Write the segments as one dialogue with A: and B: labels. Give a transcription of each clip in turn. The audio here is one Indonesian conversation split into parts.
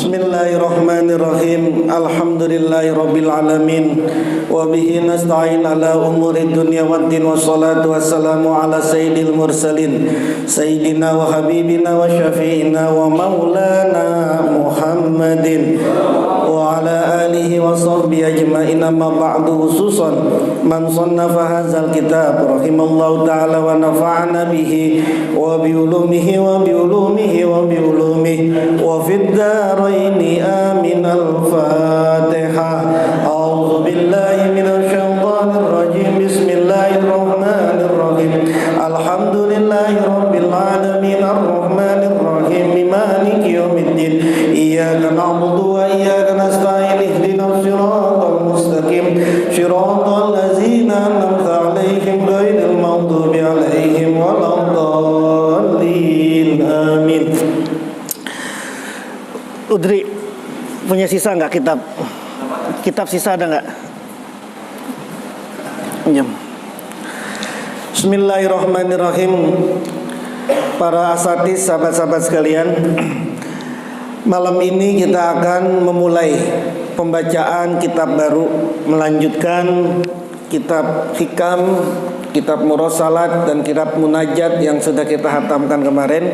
A: Bismillahirrahmanirrahim. Alhamdulillahirabbil alamin. Wa bihi nasta'in ala umuri dunya waddin. Wassalatu wassalamu ala sayyidil mursalin sayyidina wa habibina wa syafi'ina wa maulana Muhammadin wa ala alihi wa sahbihi ajma'in. Amma ba'du, khususan man sannafa hadzal kitab rahimallahu ta'ala wa nafa'ana bihi wa bi ulumihi wa bi ulumihi wa bi ulumihi wa fid daraini amin. Al-Fatihah. A'udzu billahi minasy syaithanir rajim. Bismillahirrahmanirrahim. Alhamdulillahirabbil alamin arrahmanir rahim maliki yaumiddin. Iyyaka na'budu wa iyyaka nasta'in. Ihdinas siratal mustaqim. Shiratal ladzina an'amta 'alaihim ghairil maghdubi 'alaihim waladdallin. Amin. Udri, punya sisa nggak kitab? Kitab sisa ada nggak? Pinjam. Bismillahirrahmanirrahim. Para asatidz, sahabat-sahabat sekalian, malam ini kita akan memulai pembacaan kitab baru, melanjutkan kitab hikam, kitab murasalat, dan kitab munajat yang sudah kita hatamkan kemarin.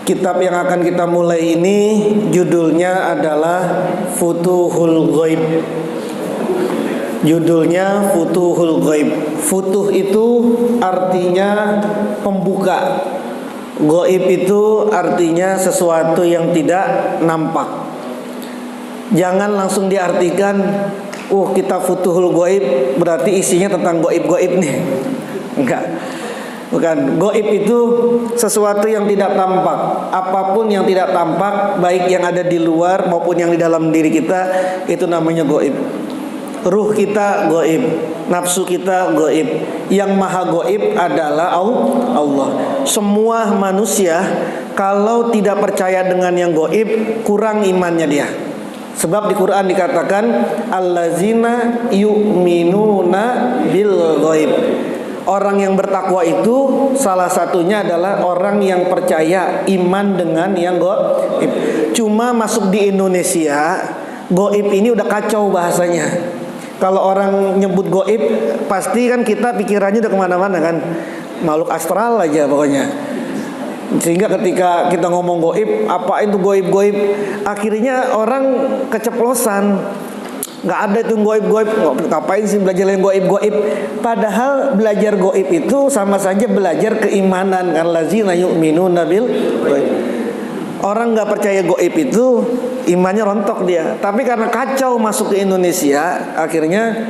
A: Kitab yang akan kita mulai ini judulnya adalah Futuhul Ghaib. Judulnya Futuhul Ghaib. Futuh itu artinya pembuka. Ghaib itu artinya sesuatu yang tidak nampak. Jangan langsung diartikan, kitab Futuhul Ghaib berarti isinya tentang ghaib-ghaib nih. Enggak. Bukan, gaib itu sesuatu yang tidak tampak. Apapun yang tidak tampak, baik yang ada di luar maupun yang di dalam diri kita, itu namanya gaib. Ruh kita gaib, nafsu kita gaib. Yang maha gaib adalah Allah. Semua manusia kalau tidak percaya dengan yang gaib, kurang imannya dia. Sebab di Quran dikatakan allazina yu'minuna bil ghaib. Orang yang bertakwa itu salah satunya adalah orang yang percaya, iman dengan yang gaib. Cuma masuk di Indonesia, gaib ini udah kacau bahasanya. Kalau orang nyebut gaib, pasti kan kita pikirannya udah kemana-mana kan, makhluk astral aja pokoknya. Sehingga ketika kita ngomong gaib, apa itu gaib-gaib, akhirnya orang keceplosan. Nggak ada itu gaib-gaib. Ngapain sih belajar yang gaib-gaib? Padahal belajar gaib itu sama saja belajar keimanan. Allazina yu'minuna bil gaib. Orang nggak percaya gaib itu imannya rontok dia. Tapi karena kacau masuk ke Indonesia, akhirnya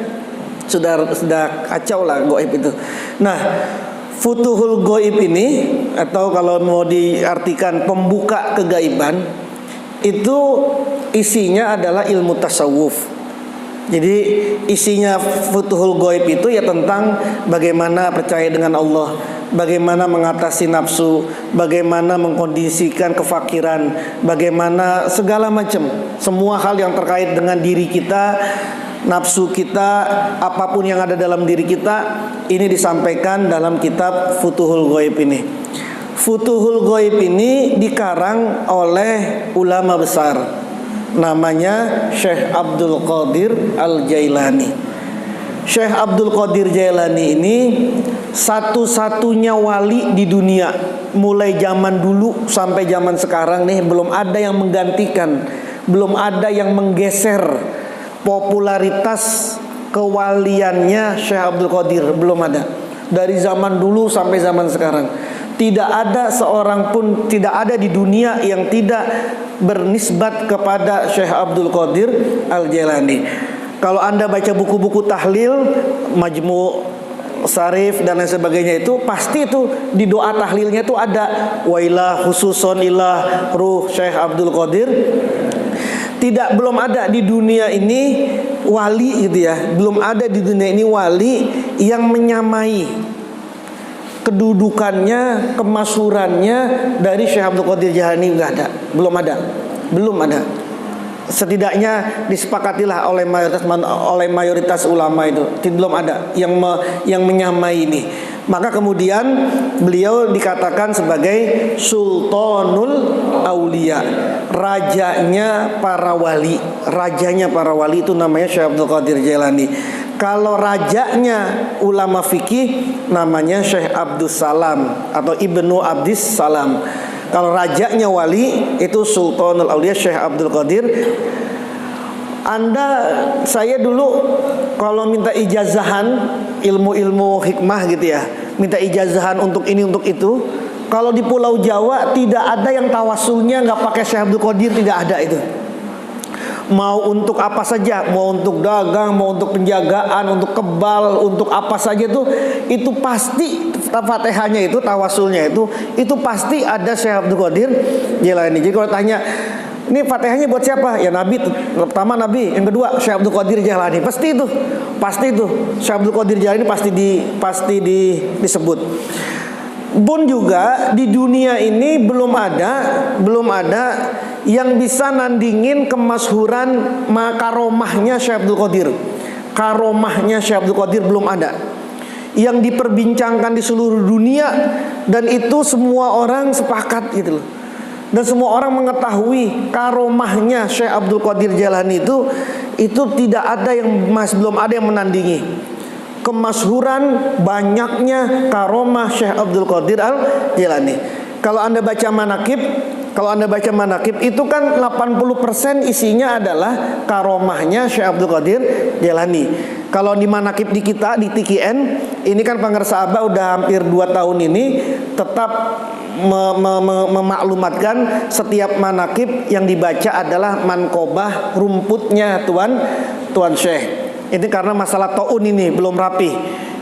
A: sudah kacau lah gaib itu. Nah, Futuhul Ghaib ini, atau kalau mau diartikan pembuka kegaiban, itu isinya adalah ilmu tasawuf. Jadi isinya Futuhul Ghaib itu ya tentang bagaimana percaya dengan Allah, bagaimana mengatasi nafsu, bagaimana mengkondisikan kefakiran, bagaimana segala macam, semua hal yang terkait dengan diri kita, nafsu kita, apapun yang ada dalam diri kita, ini disampaikan dalam kitab Futuhul Ghaib ini. Futuhul Ghaib ini dikarang oleh ulama besar, namanya Syekh Abdul Qadir Al-Jailani. Syekh Abdul Qadir Jailani ini satu-satunya wali di dunia. Mulai zaman dulu sampai zaman sekarang nih, belum ada yang menggantikan, belum ada yang menggeser popularitas kewaliannya Syekh Abdul Qadir, belum ada. Dari zaman dulu sampai zaman sekarang, tidak ada seorang pun, tidak ada di dunia yang tidak bernisbat kepada Syekh Abdul Qadir Al-Jailani. Kalau Anda baca buku-buku tahlil, Majmu' Sarif dan lain sebagainya, itu pasti itu di doa tahlilnya itu ada wailah khususon ilah ruh Syekh Abdul Qadir. Belum ada di dunia ini wali gitu ya. Belum ada di dunia ini wali yang menyamai kedudukannya, kemasyhurannya dari Syekh Abdul Qadir Jailani. Enggak ada, belum ada. Setidaknya disepakatilah oleh mayoritas ulama itu belum ada yang menyamai ini. Maka kemudian beliau dikatakan sebagai Sultanul Aulia, rajanya para wali. Rajanya para wali itu namanya Syekh Abdul Qadir Jailani. Kalau rajanya ulama fikih namanya Syekh Abdus Salam atau Ibnu Abdis Salam. Kalau rajanya wali itu Sultanul Aulia Syekh Abdul Qadir. Saya dulu kalau minta ijazahan ilmu-ilmu hikmah gitu ya, minta ijazahan untuk ini untuk itu. Kalau di Pulau Jawa tidak ada yang tawasulnya nggak pakai Syekh Abdul Qadir, tidak ada itu. Mau untuk apa saja, mau untuk dagang, mau untuk penjagaan, untuk kebal, untuk apa saja itu pasti Fatihahnya itu, tawasulnya itu pasti ada Syekh Abdul Qadir Jailani. Jadi kalau tanya, ini Fatihahnya buat siapa? Ya Nabi, pertama Nabi, yang kedua Syekh Abdul Qadir Jailani. Pasti itu Syekh Abdul Qadir Jailani pasti disebut. Pun juga di dunia ini belum ada yang bisa nandingin kemasyhuran karomahnya Syekh Abdul Qadir. Karomahnya Syekh Abdul Qadir belum ada yang diperbincangkan di seluruh dunia, dan itu semua orang sepakat gitu loh. Dan semua orang mengetahui karomahnya Syekh Abdul Qadir Jailani itu tidak ada yang belum ada yang menandingi kemasyhuran banyaknya karomah Syekh Abdul Qadir Al-Jailani. Kalau Anda baca manaqib itu kan 80% isinya adalah karomahnya Syekh Abdul Qadir Jailani. Kalau di manaqib di kita di TKN ini kan Pangersa Aba udah hampir 2 tahun ini tetap memaklumatkan setiap manaqib yang dibaca adalah mankobah rumputnya Tuan Syekh. Ini karena masalah taun ini belum rapi.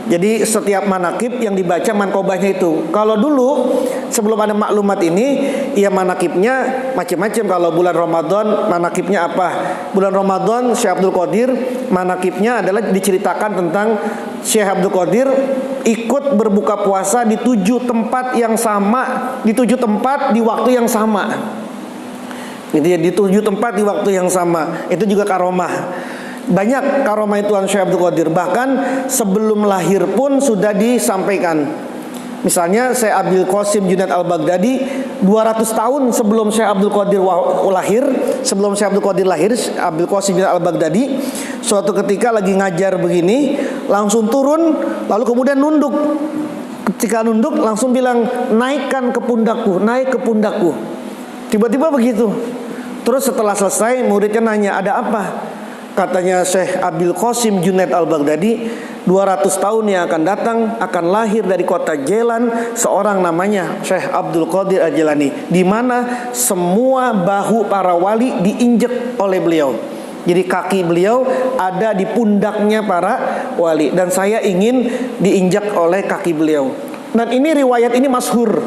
A: Jadi setiap manaqib yang dibaca mankobahnya itu. Kalau dulu sebelum ada maklumat ini, ya manaqibnya macam-macam. Kalau bulan Ramadan manaqibnya apa? Bulan Ramadan Syekh Abdul Qadir manaqibnya adalah diceritakan tentang Syekh Abdul Qadir ikut berbuka puasa di 7 tempat yang sama, di 7 tempat di waktu yang sama. Gitu ya, di 7 tempat di waktu yang sama. Itu juga karomah. Banyak karomah Tuan Syekh Abdul Qadir, bahkan sebelum lahir pun sudah disampaikan. Misalnya Syekh Abil Qasim Junaid Al-Baghdadi 200 tahun sebelum Syekh Abdul Qadir lahir, Abil Qasim Junaid Al-Baghdadi suatu ketika lagi ngajar begini, langsung turun, lalu kemudian nunduk. Ketika nunduk langsung bilang, naik ke pundakku. Tiba-tiba begitu. Terus setelah selesai muridnya nanya, ada apa? Katanya Syekh Abil Qasim Junaid Al-Baghdadi, 200 tahun yang akan datang akan lahir dari kota Jailan seorang namanya Syekh Abdul Qadir Al-Jailani, di mana semua bahu para wali diinjek oleh beliau. Jadi kaki beliau ada di pundaknya para wali, dan saya ingin diinjak oleh kaki beliau. Dan ini riwayat ini masyhur.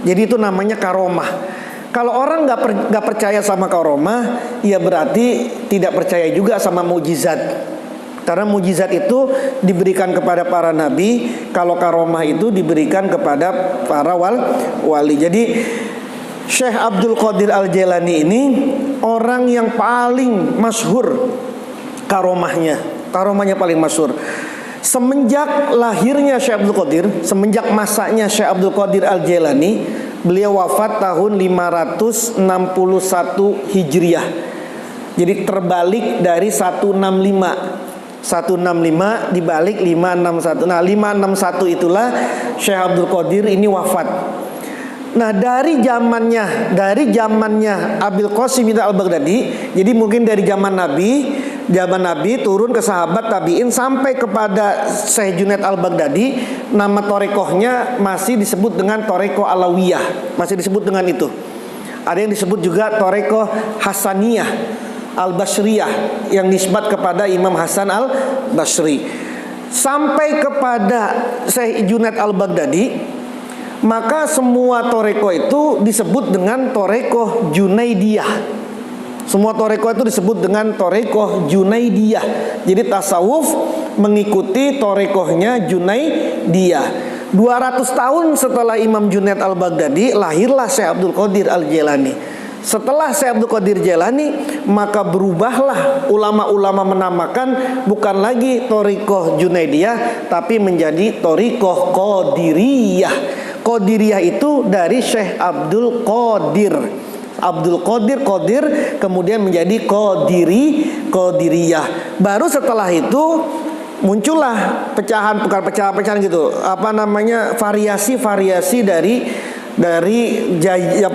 A: Jadi itu namanya karomah. Kalau orang nggak percaya sama karomah, ya berarti tidak percaya juga sama mukjizat. Karena mukjizat itu diberikan kepada para nabi, kalau karomah itu diberikan kepada para wali. Jadi Syekh Abdul Qadir Al-Jailani ini orang yang paling masyhur karomahnya paling masyhur. Semenjak lahirnya Syekh Abdul Qadir, semenjak masanya Syekh Abdul Qadir Al-Jailani, beliau wafat tahun 561 Hijriah. Jadi terbalik dari 165 dibalik 561. Nah, 561 itulah Syekh Abdul Qadir ini wafat. Nah, dari zamannya Abil Qasim Al-Baghdadi, jadi mungkin dari zaman Nabi turun ke sahabat tabi'in sampai kepada Syekh Junaid Al-Baghdadi, nama torekohnya masih disebut dengan Torekoh Alawiyah, masih disebut dengan itu. Ada yang disebut juga Torekoh Hasaniyah Al-Basriyah yang nisbat kepada Imam Hasan Al-Basri. Sampai kepada Syekh Junaid Al-Baghdadi, maka semua toreko itu disebut dengan Torekoh Junaidiyah. Semua toreko itu disebut dengan Torekoh Junaidiyah. Jadi tasawuf mengikuti torekohnya Junaidiyah. 200 tahun setelah Imam Junaid Al-Baghdadi lahirlah Syekh Abdul Qadir Al-Jailani. Setelah Syekh Abdul Qadir Jailani, maka berubahlah ulama-ulama menamakan bukan lagi Thariqah Junaidiyah, tapi menjadi Thariqah Qadiriyah. Qadiriyah itu dari Syekh Abdul Qadir. Abdul Qadir, Qadir, kemudian menjadi Qadiriyah. Baru setelah itu muncullah pecahan, bukan pecahan-pecahan gitu, variasi-variasi dari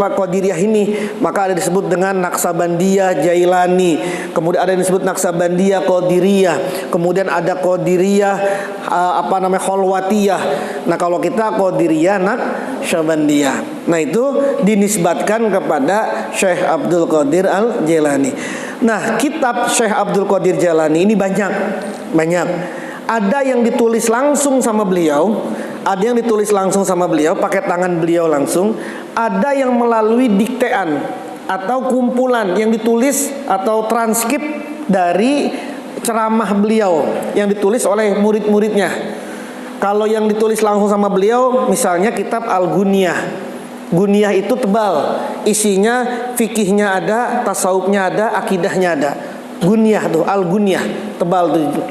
A: Qadiriyah ini. Maka ada disebut dengan Naksabandiyah Jailani, kemudian ada yang disebut Naksabandiyah Qadiriyah, kemudian ada Qadiriyah Kholwatiyah. Nah, kalau kita Qadiriyah Naksabandiyah, nah itu dinisbatkan kepada Syekh Abdul Qadir Al Jailani. Nah, kitab Syekh Abdul Qadir Jailani ini banyak. Ada yang ditulis langsung sama beliau, ada yang ditulis langsung sama beliau, pakai tangan beliau langsung. Ada yang melalui diktean atau kumpulan yang ditulis atau transkrip dari ceramah beliau yang ditulis oleh murid-muridnya. Kalau yang ditulis langsung sama beliau, misalnya kitab Al-Guniyah. Guniyah itu tebal, isinya fikihnya ada, tasawufnya ada, akidahnya ada. Guniyah tuh, Al-Guniyah, tebal tuh,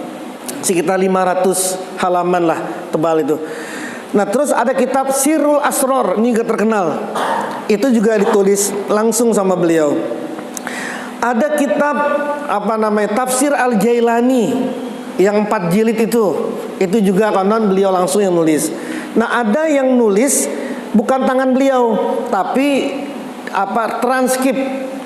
A: sekitar 500 halaman lah, tebal itu. Nah, terus ada kitab Sirrul Asror, ini gak terkenal. Itu juga ditulis langsung sama beliau. Ada kitab Tafsir Al-Jailani yang 4 jilid itu juga konon beliau langsung yang nulis. Nah, ada yang nulis bukan tangan beliau, tapi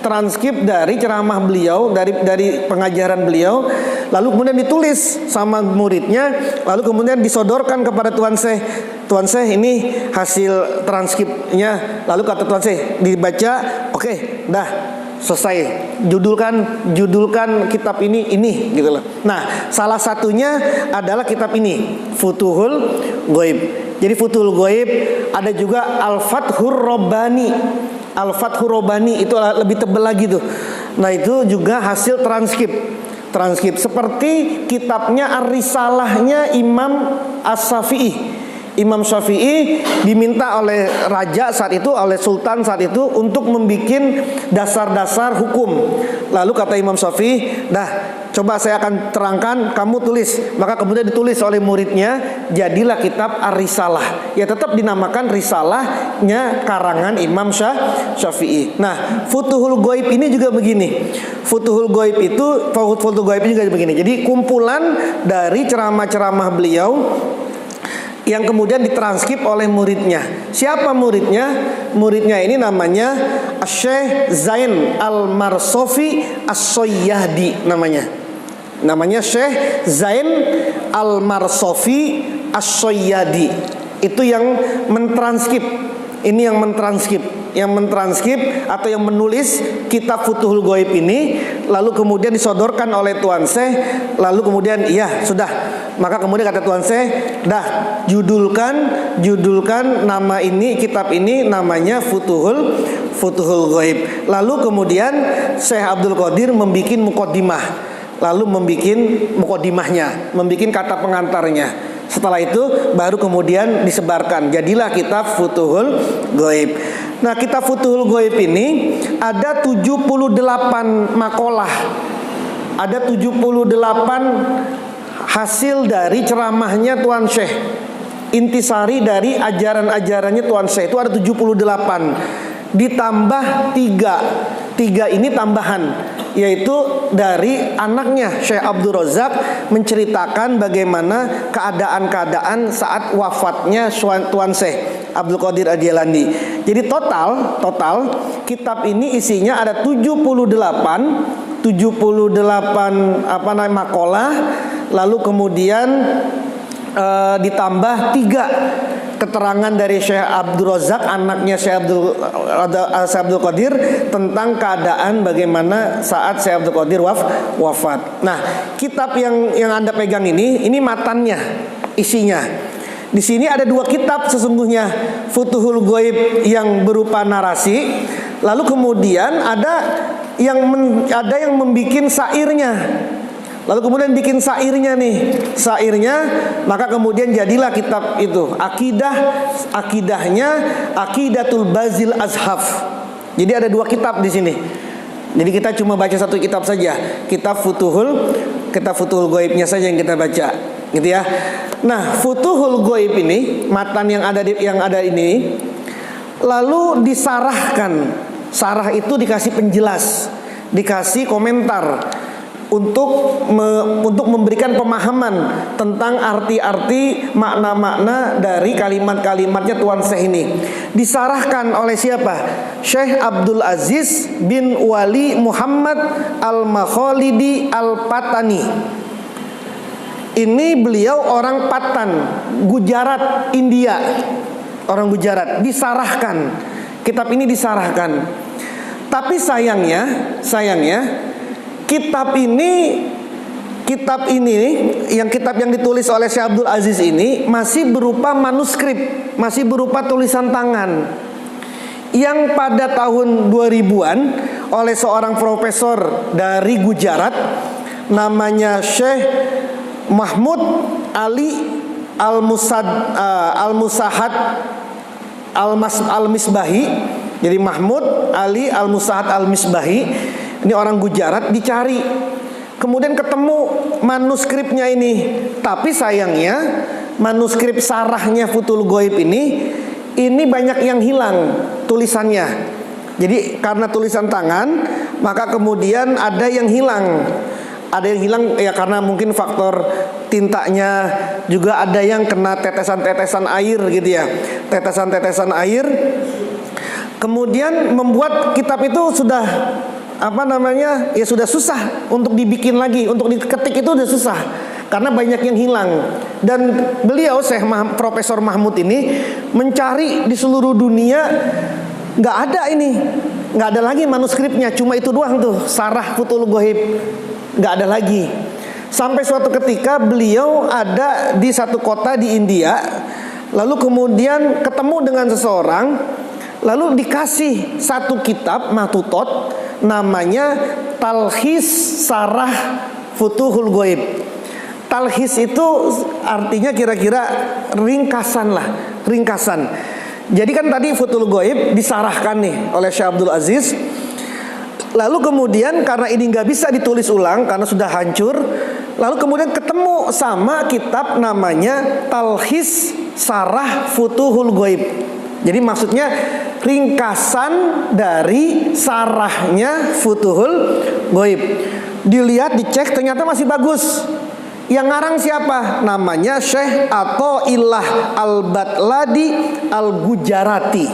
A: transkrip dari ceramah beliau, dari pengajaran beliau, lalu kemudian ditulis sama muridnya, lalu kemudian disodorkan kepada Tuan Syekh. Tuan Syekh, ini hasil transkripnya. Lalu kata Tuan Syekh, dibaca, oke, dah selesai. Judulkan kitab ini gitu loh. Nah, salah satunya adalah kitab ini, Futuhul Ghaib. Jadi Futuhul Ghaib, ada juga Al-Fathur Rabbani. Al-Fathur Rabbani itu lebih tebal lagi tuh. Nah, itu juga hasil transkrip seperti kitabnya Ar-Risalahnya Imam As-Syafi'i. Imam Syafi'i diminta oleh raja saat itu, oleh sultan saat itu, untuk membuat dasar-dasar hukum. Lalu kata Imam Syafi'i, dah coba saya akan terangkan, kamu tulis. Maka kemudian ditulis oleh muridnya, jadilah kitab Ar-Risalah. Ya, tetap dinamakan Risalahnya karangan Imam Syafi'i. Nah, Futuhul Ghaib ini juga begini. Futuhul Ghaib ini juga begini. Jadi kumpulan dari ceramah-ceramah beliau yang kemudian ditranskrip oleh muridnya. Siapa muridnya? Muridnya ini namanya Syekh Zain Al-Marsofi As-Soyyadi namanya. Namanya Syekh Zain Al-Marsofi As-Soyyadi. Itu yang mentranskrip. Ini yang mentranskrip atau yang menulis kitab Futuhul Ghaib ini, lalu kemudian disodorkan oleh Tuan Syekh, lalu kemudian iya sudah, maka kemudian kata Tuan Syekh, dah judulkan nama ini, kitab ini namanya Futuhul Ghaib. Lalu kemudian Syekh Abdul Qadir membuat muqaddimah, lalu membuat muqaddimahnya, membuat kata pengantarnya. Setelah itu baru kemudian disebarkan, jadilah kitab Futuhul Ghaib. Nah, kitab Futuhul Ghaib ini ada 78 makalah. Ada 78 hasil dari ceramahnya Tuan Syekh. Intisari dari ajaran-ajarannya Tuan Syekh itu ada 78. Ditambah 3 ini tambahan, yaitu dari anaknya Syekh Abdul Razak menceritakan bagaimana keadaan-keadaan saat wafatnya Tuan Syekh Abdul Qadir Al-Jailani. Jadi total kitab ini isinya ada 78 makalah, lalu kemudian ditambah 3 keterangan dari Syekh Abdul Razak, anaknya Syekh Abdul Qadir, tentang keadaan bagaimana saat Syekh Abdul Qadir wafat. Nah, kitab yang Anda pegang ini matannya, isinya. Di sini ada 2 kitab sesungguhnya, Futuhul Ghaib yang berupa narasi, lalu kemudian ada yang membikin syairnya. Lalu kemudian bikin syairnya, maka kemudian jadilah kitab itu. Akidahnya Aqidatul Bazil Azhaf. Jadi ada 2 kitab di sini. Jadi kita cuma baca 1 kitab saja. Kitab Futuhul Ghaibnya saja yang kita baca, gitu ya. Nah, Futuhul Ghaib ini, matan yang ada ini lalu disarahkan. Sarah itu dikasih penjelas, dikasih komentar untuk memberikan pemahaman tentang arti-arti, makna-makna dari kalimat-kalimatnya Tuan Syekh ini. Disarahkan oleh siapa? Syekh Abdul Aziz bin Wali Muhammad Al-Makhalidi Al-Patani. Ini beliau orang Patan, Gujarat, India. Orang Gujarat. Disarahkan. Kitab ini disarahkan. Tapi sayangnya kitab ini kitab yang ditulis oleh Syekh Abdul Aziz ini masih berupa manuskrip, masih berupa tulisan tangan, yang pada tahun 2000-an oleh seorang profesor dari Gujarat namanya Syekh Mahmud Ali Al-Musahad Al-Misbahi. Jadi Mahmud Ali Al-Musahad Al-Misbahi, ini orang Gujarat, dicari. Kemudian ketemu manuskripnya ini. Tapi sayangnya manuskrip sarahnya Futuhul Ghaib ini banyak yang hilang tulisannya. Jadi karena tulisan tangan, maka kemudian ada yang hilang. Ada yang hilang ya karena mungkin faktor tintanya, juga ada yang kena tetesan-tetesan air gitu ya. Tetesan-tetesan air. Kemudian membuat kitab itu sudah ya sudah susah untuk dibikin lagi, untuk diketik itu sudah susah karena banyak yang hilang. Dan beliau Profesor Mahmud ini mencari di seluruh dunia, nggak ada lagi manuskripnya, cuma itu doang tuh, sarah Futuhul Ghaib, nggak ada lagi. Sampai suatu ketika beliau ada di satu kota di India, lalu kemudian ketemu dengan seseorang, lalu dikasih satu kitab matutot namanya Talkhis Sarah Futuhul Ghaib. Talkhis itu artinya kira-kira ringkasan. Jadi kan tadi Futuhul Ghaib disarahkan nih oleh Syekh Abdul Aziz. Lalu kemudian karena ini nggak bisa ditulis ulang karena sudah hancur, lalu kemudian ketemu sama kitab namanya Talkhis Sarah Futuhul Ghaib. Jadi maksudnya ringkasan dari sarahnya Futuhul Ghaib. Dilihat, dicek, ternyata masih bagus. Yang ngarang siapa? Namanya Syekh Athaillah Al-Batladi Al-Gujarati.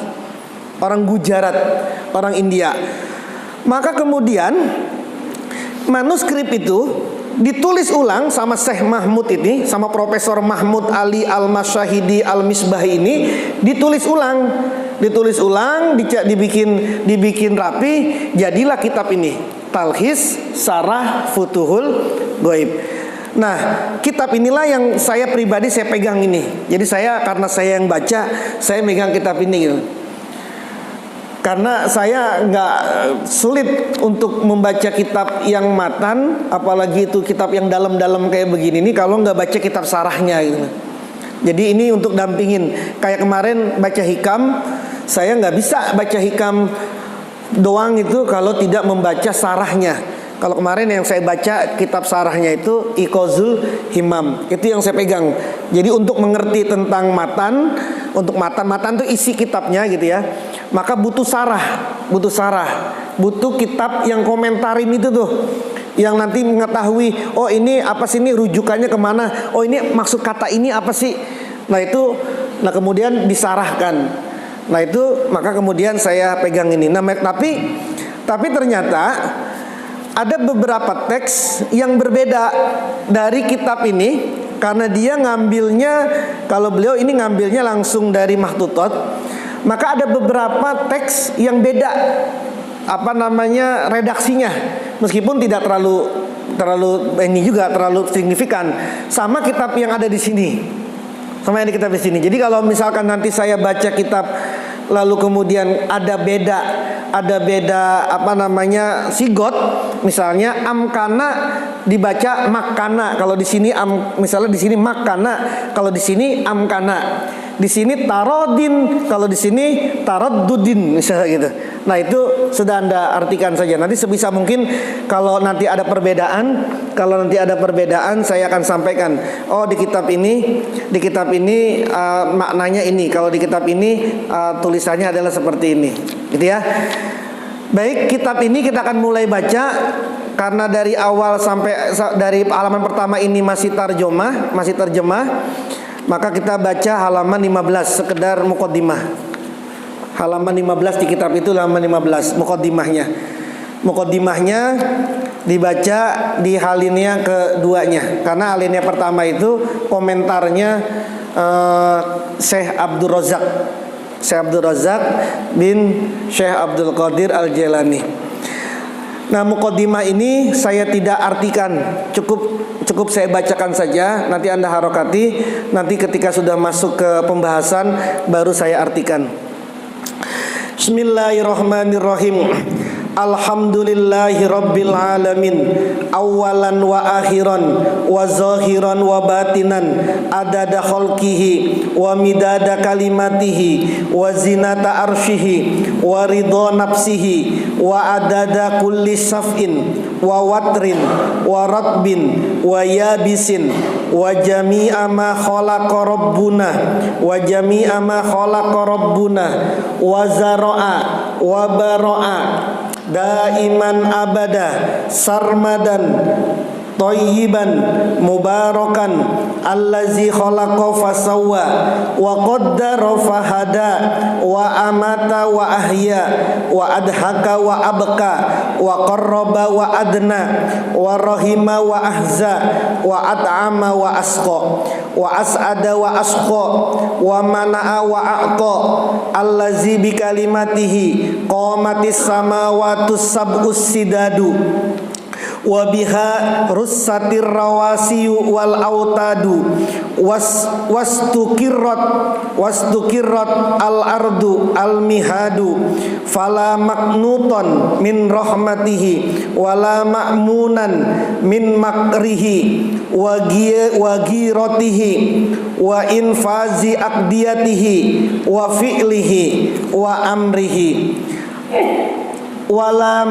A: Orang Gujarat, orang India. Maka kemudian manuskrip itu ditulis ulang sama Syekh Mahmud ini, sama Profesor Mahmud Ali Al-Masyahidi Al-Misbahi ini, ditulis ulang, dibikin rapi, jadilah kitab ini, Talkhis Sarah Futuhul Ghaib. Nah, kitab inilah yang saya pribadi saya pegang ini. Jadi karena saya yang baca, saya megang kitab ini gitu. Karena saya nggak sulit untuk membaca kitab yang matan, apalagi itu kitab yang dalam-dalam kayak begini nih, kalau nggak baca kitab sarahnya gitu. Jadi ini untuk dampingin. Kayak kemarin baca hikam, saya nggak bisa baca hikam doang itu kalau tidak membaca sarahnya. Kalau kemarin yang saya baca kitab sarahnya itu Iqazul Himam, itu yang saya pegang. Jadi untuk mengerti tentang matan, untuk matan itu isi kitabnya gitu ya, maka butuh sarah, butuh kitab yang komentarin itu tuh, yang nanti mengetahui, oh ini apa sih, ini rujukannya kemana, oh ini maksud kata ini apa sih. Nah kemudian disarahkan. Nah itu maka kemudian saya pegang ini. Nah tapi ternyata ada beberapa teks yang berbeda dari kitab ini, karena dia ngambilnya, kalau beliau ini ngambilnya langsung dari Mahtutot, maka ada beberapa teks yang beda redaksinya, meskipun tidak terlalu signifikan sama kitab yang ada di sini, sama yang di kitab di sini. Jadi kalau misalkan nanti saya baca kitab lalu kemudian ada beda sigot, misalnya amkana dibaca makana, kalau di sini misalnya di sini makana, kalau di sini amkana. Di sini tarodin, kalau di sini taraddudin misalnya gitu. Nah itu sudah Anda artikan saja. Nanti sebisa mungkin kalau nanti ada perbedaan, saya akan sampaikan. Oh di kitab ini maknanya ini. Kalau di kitab ini tulisannya adalah seperti ini, gitu ya. Baik, kitab ini kita akan mulai baca. Karena dari awal sampai dari halaman pertama ini masih terjemah, maka kita baca halaman 15 sekedar muqaddimah. Halaman 15 di kitab itu halaman 15 muqaddimahnya. Muqaddimahnya dibaca di alinea keduanya. Karena alinea pertama itu komentarnya Syekh Abdul Razak bin Syekh Abdul Qadir Al-Jailani. Nah, muqaddimah ini saya tidak artikan, cukup saya bacakan saja. Nanti Anda harokati, nanti ketika sudah masuk ke pembahasan baru saya artikan. Bismillahirrahmanirrahim. Alhamdulillahi rabbil alamin, awalan wa akhiran, wa zahiran wa batinan, adada khalqihi wa midada kalimatihi, wa zinata arshihi, wa ridha nafsihi, wa adada kulli saf'in, wa watrin, wa ratbin, wa yabisin, wa jami'a ma khalaqa rabbuna, wa jami'a ma khalaqa rabbuna, wa zara'a wa bara'a daiman abada sarmadan thayyiban mubarakan allazi khalaqa fasawwa wa qaddara fahada wa amata wa ahya wa adhaka wa abqa wa qarraba wa adna wa rahima wa ahza wa at'ama wa asqa wa as'ada wa asqa wa mana'a wa a'ta allazi bi kalimatihi qamatis samawati sab'us sidadu wa biha russatir rawasiyu wal autadu wastukirrat al ardu al mihadu fala maknuton min rahmatihi wala ma'munan min makrihi wa ghiratihi wa infazi aqdiyatihi wa fi'lihi wa amrihi wala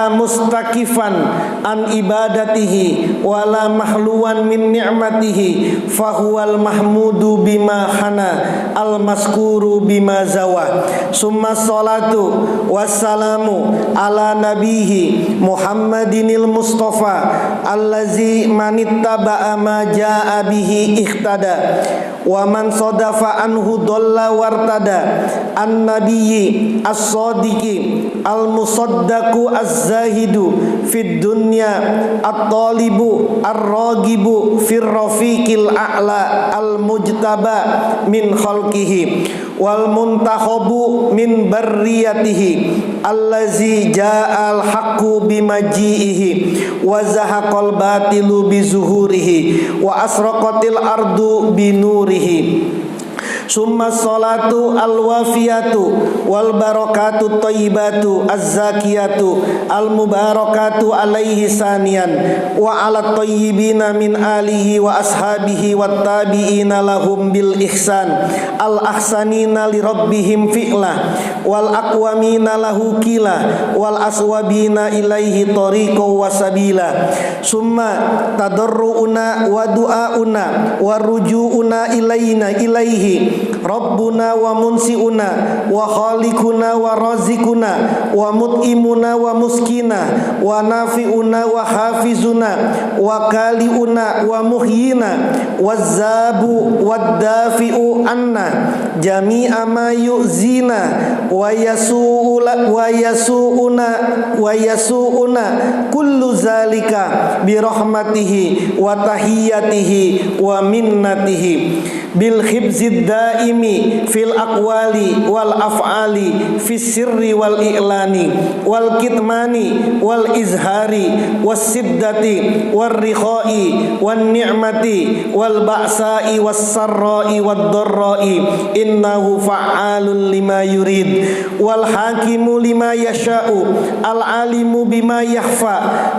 A: mustakifan an ibadatihi wala mahluwan min ni'matihi fahuwal mahmudu bima hana al maskuru bima zawa summa salatu wassalamu ala nabihi Muhammadinil Mustafa allazi manittaba'a ma jaa bihi ihtada wa man sadafa anhu dhalla wartada an nabiyyi as-sadiqi al-musaddaqu az-zahidu fid dunya at-talibu ar-ragibu fir rafiqil a'la al-mujtaba min khalqihi wal muntakhabu min barriyatihi allazi ja'al haqqu bimaji'ihi wa zahaqal batilu bizuhurihi wa asraqatil ardu binurihi summa salatu al-wafiyatu wal barakatu thayyibatu az-zakiyatu al-mubarakatu alaihi saniyan wa ala thayyibina min alihi wa ashabihi wat tabi'ina lahum bil ihsan al-ahsanina li rabbihim fi'la wal aqwamina lahu kila wal aswabina ilaihi tariqa wa sabila summa tadarruuna wa du'auna wa ruju'una ilaihi Rabbuna wa munsiuna wa khaliquna wa razikuna wa mut'imuna wa muskina wa nafi'una wa hafizuna wa kali'una wa muhyina wa zabu wa dafi'u anna jami'a ma yu'zina wa yasu'una kullu zalika bi rahmatihi wa tahiyyatihi wa minnatihi bil khibzid daimi fil aqwali wal af'ali fis sirri wal i'lani wal kitmani wal izhari was siddati war rikhai wan ni'mati wal ba'sa'i was sarra'i wad dharra'i innahu fa'alun lima yurid wal hakimu lima yasha'u al alimu bima yakhfa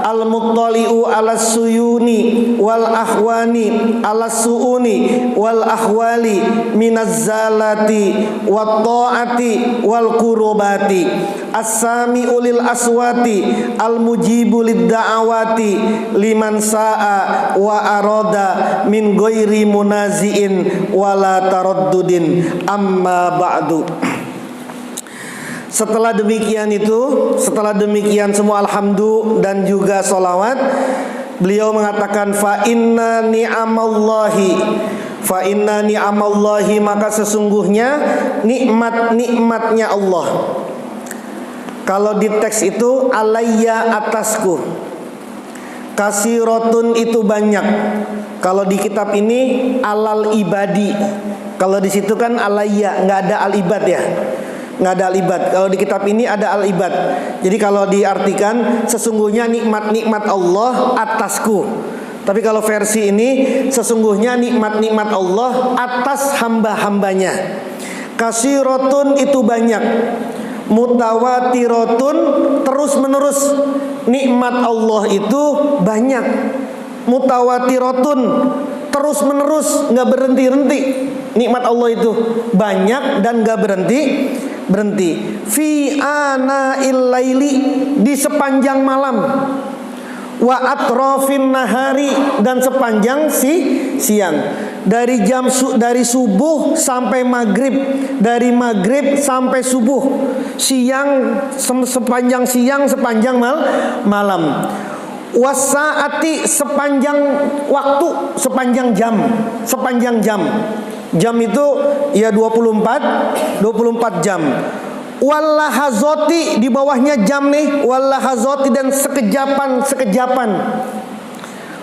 A: al muttali'u ala suyuni wal ahwani ala suuni wal ahwali minaz zalati wat taati wal qurubati as-sami'u lil aswati al mujibu lid da'awati liman sa'a wa arada min ghairi munazi'in wala taraddudin amma ba'du. Setelah demikian semua alhamdulillah dan juga sholawat, beliau mengatakan fa inna ni'amallahi, maka sesungguhnya nikmatnya Allah. Kalau di teks itu alayya, atasku. Kasiratun itu banyak. Kalau di kitab ini alal ibadi. Kalau di situ kan alayya, nggak ada al ibad ya. Nggak ada al-ibad. Kalau di kitab ini ada al-ibad. Jadi kalau diartikan sesungguhnya nikmat-nikmat Allah atasku. Tapi kalau versi ini sesungguhnya nikmat-nikmat Allah atas hamba-hambanya. Kasiratun itu banyak, mutawatiratun terus menerus. Nikmat Allah itu banyak, mutawatiratun terus menerus, nggak berhenti-henti. Nikmat Allah itu banyak dan nggak berhenti. Fi ana'il laili, di sepanjang malam, wa atrafin nahari, dan sepanjang siang. Dari subuh sampai maghrib, dari maghrib sampai subuh, sepanjang siang, sepanjang malam. Wasaati, sepanjang waktu, sepanjang jam. Jam itu ya 24 jam. Wallahazoti, di bawahnya jam nih, wallahazoti dan sekejapan.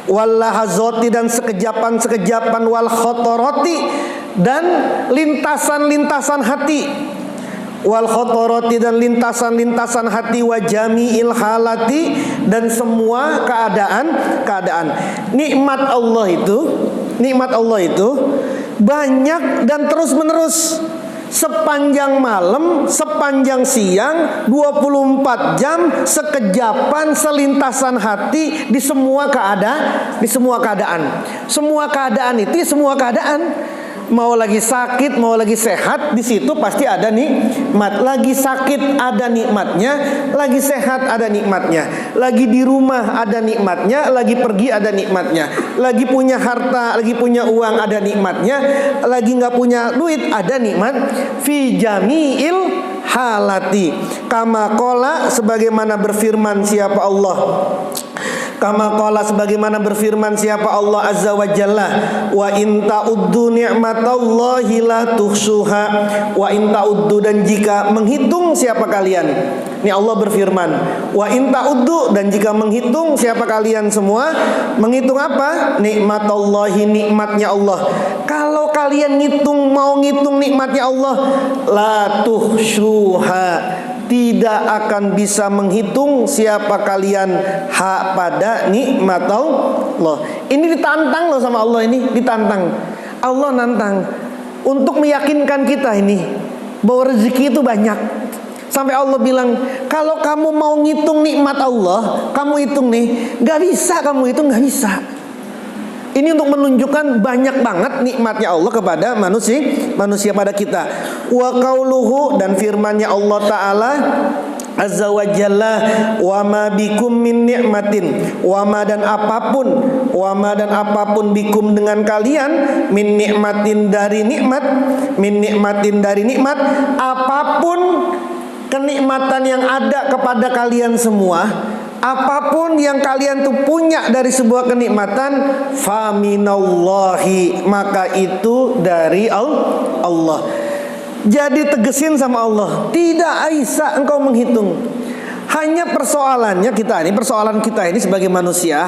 A: Wallahazoti dan sekejapan, wal khotoroti dan lintasan hati. Wal khotoroti dan lintasan hati, wa jami'il halati, dan semua keadaan. Nikmat Allah itu banyak dan terus menerus, sepanjang malam, sepanjang siang, 24 jam, sekejapan, selintasan hati, di semua keadaan. Semua keadaan itu semua keadaan. Mau lagi sakit, mau lagi sehat, di situ pasti ada nikmat. Lagi sakit ada nikmatnya, lagi sehat ada nikmatnya. Lagi di rumah ada nikmatnya, lagi pergi ada nikmatnya. Lagi punya harta, lagi punya uang ada nikmatnya, lagi nggak punya duit ada nikmat. Fi jami'il halati, kama qala, sebagaimana berfirman siapa Allah. Kama qala, sebagaimana berfirman siapa Allah Azza wa Jalla, wa in ta'uddu ni'matallahi la tuhsuha. Wa in ta'uddu, dan jika menghitung siapa kalian. Ini Allah berfirman, wa in ta'uddu, dan jika menghitung siapa kalian semua. Menghitung apa? Nikmatallahi, nikmatnya Allah. Kalau kalian mau ngitung nikmatnya Allah, la tuhsuha, tidak akan bisa menghitung siapa kalian pada nikmat Allah. Ini ditantang loh sama Allah, ini ditantang. Allah nantang untuk meyakinkan kita ini bahwa rezeki itu banyak. Sampai Allah bilang, kalau kamu mau ngitung nikmat Allah, kamu hitung nih, gak bisa kamu hitung, gak bisa. Ini untuk menunjukkan banyak banget nikmatnya Allah kepada manusia pada kita. Wa qauluhu, dan firmannya Allah Ta'ala Azza wa Jalla, wa ma bikum min ni'matin, wa ma dan apapun bikum dengan kalian, min nikmatin dari nikmat, apapun kenikmatan yang ada kepada kalian semua, apapun yang kalian tuh punya dari sebuah kenikmatan, faminallahi, maka itu dari Allah. Jadi tegesin sama Allah, tidak bisa engkau menghitung. Hanya persoalan kita ini sebagai manusia,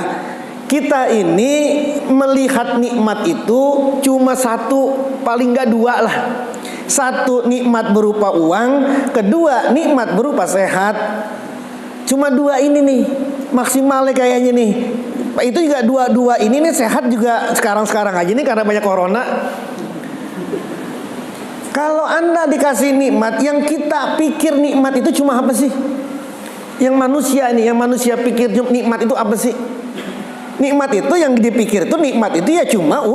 A: kita ini melihat nikmat itu cuma satu, paling enggak dua lah. Satu, nikmat berupa uang. Kedua, nikmat berupa sehat. Cuma dua ini nih maksimalnya kayaknya nih. Itu juga dua ini nih, sehat juga sekarang aja nih karena banyak corona. Kalau Anda dikasih nikmat, yang kita pikir nikmat itu cuma apa sih? Yang manusia pikir nikmat itu apa sih? Nikmat itu yang dipikir itu nikmat itu ya cuma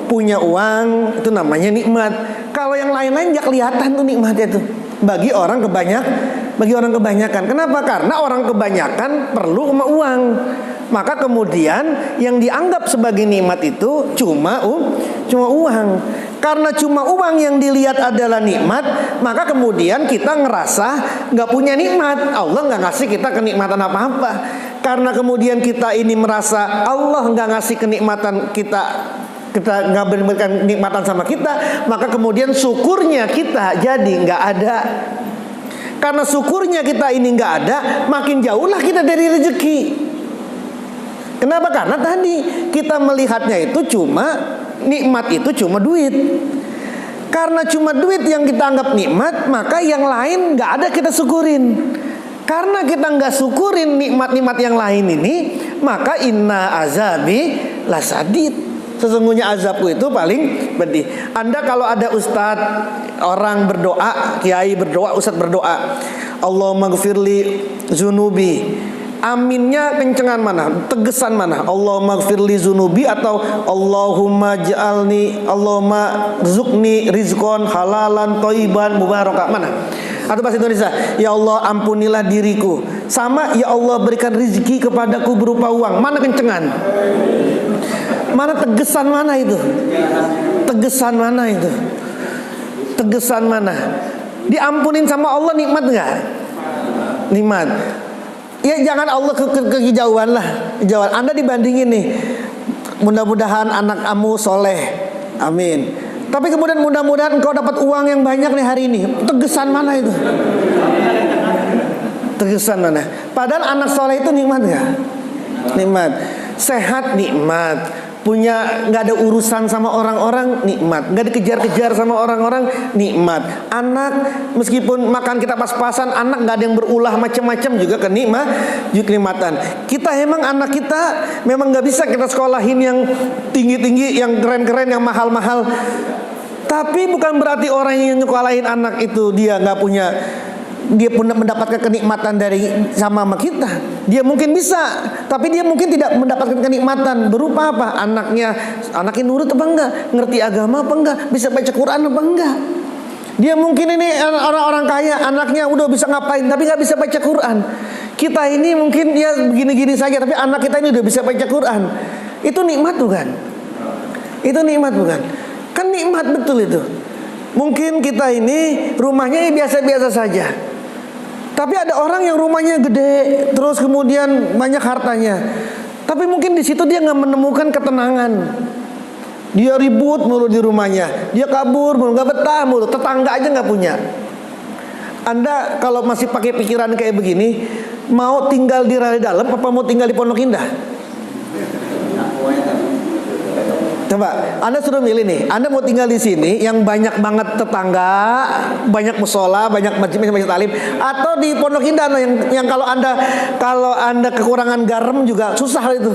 A: punya uang itu namanya nikmat. Kalau yang lain-lain nggak kelihatan tuh nikmatnya tuh. Bagi orang kebanyakan. Kenapa? Karena orang kebanyakan perlu sama uang. Maka kemudian yang dianggap sebagai nikmat itu cuma uang. Karena cuma uang yang dilihat adalah nikmat, maka kemudian kita ngerasa nggak punya nikmat. Allah nggak ngasih kita kenikmatan apa-apa. Karena kemudian kita ini merasa Allah nggak ngasih kenikmatan kita nggak berikan kenikmatan sama kita, maka kemudian syukurnya kita jadi nggak ada. Karena syukurnya kita ini nggak ada, makin jauhlah kita dari rezeki. Kenapa? Karena tadi kita melihatnya itu cuma nikmat, itu cuma duit. Karena cuma duit yang kita anggap nikmat, maka yang lain nggak ada kita syukurin. Karena kita nggak syukurin nikmat-nikmat yang lain ini, maka inna azabi lasadid. Sesungguhnya azabku itu paling pedih. Anda kalau ada ustadz, orang berdoa, kiai berdoa, ustadz berdoa, Allahumma gfirli zunubi, aminnya kencengan mana? Tegesan mana? Allahumma gfirli zunubi atau Allahumma Allahumma rizukni rizqan halalan thayyiban mubarakah, mana? Atau bahasa Indonesia, ya Allah ampunilah diriku, sama ya Allah berikan rezeki kepadaku berupa uang. Mana kencengan? Mana tegesan mana itu? Tegesan mana itu? Tegesan mana? Diampunin sama Allah nikmat nggak? Nikmat. Ya jangan Allah kejauhan lah. Kejauhan. Anda dibandingin nih. Mudah-mudahan anak kamu soleh. Amin. Tapi kemudian mudah-mudahan engkau dapat uang yang banyak nih hari ini. Tegesan mana itu? Tegesan mana? Padahal anak soleh itu nikmat nggak? Nikmat. Sehat nikmat. Punya nggak ada urusan sama orang-orang nikmat, nggak dikejar-kejar sama orang-orang nikmat. Anak meskipun makan kita pas-pasan, anak nggak ada yang berulah macam-macam juga kenikmatan. Kita emang anak kita memang nggak bisa kita sekolahin yang tinggi-tinggi, yang keren-keren, yang mahal-mahal. Tapi bukan berarti orang yang nyekolahin anak itu dia nggak punya, dia pun mendapatkan kenikmatan dari sama kita. Dia mungkin bisa, tapi dia mungkin tidak mendapatkan kenikmatan berupa apa? Anaknya nurut apa enggak? Ngerti agama apa enggak? Bisa baca Quran apa enggak? Dia mungkin ini orang-orang kaya, anaknya udah bisa ngapain tapi nggak bisa baca Quran. Kita ini mungkin ya begini-gini saja, tapi anak kita ini udah bisa baca Quran. Itu nikmat bukan? Itu nikmat bukan? Kan nikmat betul itu. Mungkin kita ini rumahnya biasa-biasa saja, tapi ada orang yang rumahnya gede, terus kemudian banyak hartanya, tapi mungkin di situ dia nggak menemukan ketenangan. Dia ribut mulu di rumahnya, dia kabur mulu, nggak betah mulu, tetangga aja nggak punya. Anda kalau masih pakai pikiran kayak begini, mau tinggal di Raya Dalam apa mau tinggal di Pondok Indah? Coba, Anda sudah milih nih. Anda mau tinggal di sini yang banyak banget tetangga, banyak musola, banyak masjid talim, atau di Pondok Indah yang kalau anda kekurangan garam juga susah itu.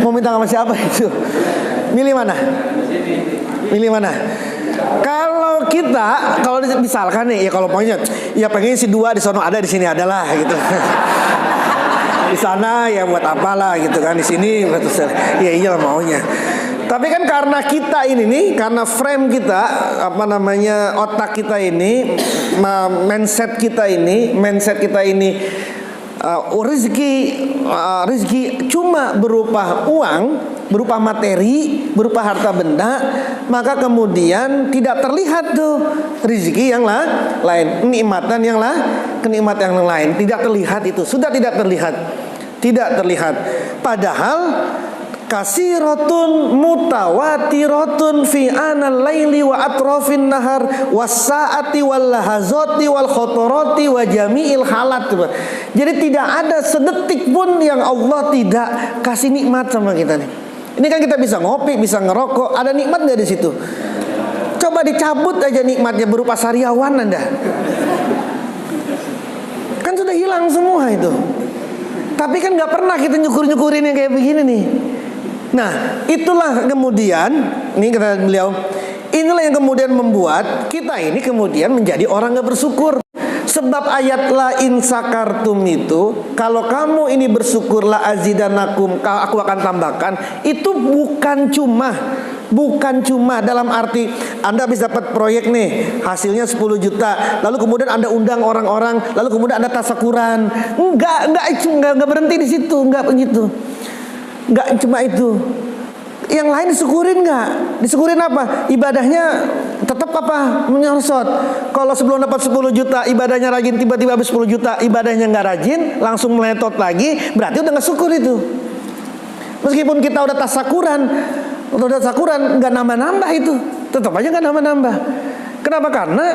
A: Mau minta sama siapa itu? Milih mana? Milih mana? Kalau kita, kalau misalkan nih, ya kalau pokoknya, ya pengen si dua di sono ada, di sini adalah gitu. Di sana ya buat apalah gitu kan, di sini ya iyalah maunya. Tapi kan karena kita ini nih, karena frame kita, otak kita ini, mindset kita ini, rezeki cuma berupa uang, berupa materi, berupa harta benda, maka kemudian tidak terlihat tuh rezeki yang lain, kenikmatan yang lain tidak terlihat, itu sudah tidak terlihat. Padahal kasiratun mutawatiratun fi anal laili wa atrafin nahar wasaati wal lahazati wal khotorati wa jami'il halat. Jadi tidak ada sedetik pun yang Allah tidak kasih nikmat sama kita nih. Ini kan kita bisa ngopi, bisa ngerokok, ada nikmat nggak di situ? Coba dicabut aja nikmatnya berupa sariawan Anda, kan sudah hilang semua itu. Tapi kan nggak pernah kita nyukur-nyukurin yang kayak begini nih. Nah, itulah kemudian, ini kata beliau, inilah yang kemudian membuat kita ini kemudian menjadi orang gak bersyukur. Sebab ayat la in sakartum itu, kalau kamu ini bersyukur la azidanakum, aku akan tambahkan, itu bukan cuma Bukan cuma dalam arti Anda habis dapat proyek nih, hasilnya 10 juta, lalu kemudian Anda undang orang-orang, lalu kemudian Anda tasakuran. Enggak berhenti di situ, enggak begitu. Enggak cuma itu. Yang lain disyukurin nggak? Disyukurin apa? Ibadahnya tetap apa? Menyorot. Kalau sebelum dapat 10 juta ibadahnya rajin, tiba-tiba habis 10 juta ibadahnya nggak rajin, langsung meletot lagi, berarti udah nggak syukur itu. Meskipun kita udah tasakuran nggak nambah-nambah itu, tetap aja nggak nambah-nambah. Kenapa? Karena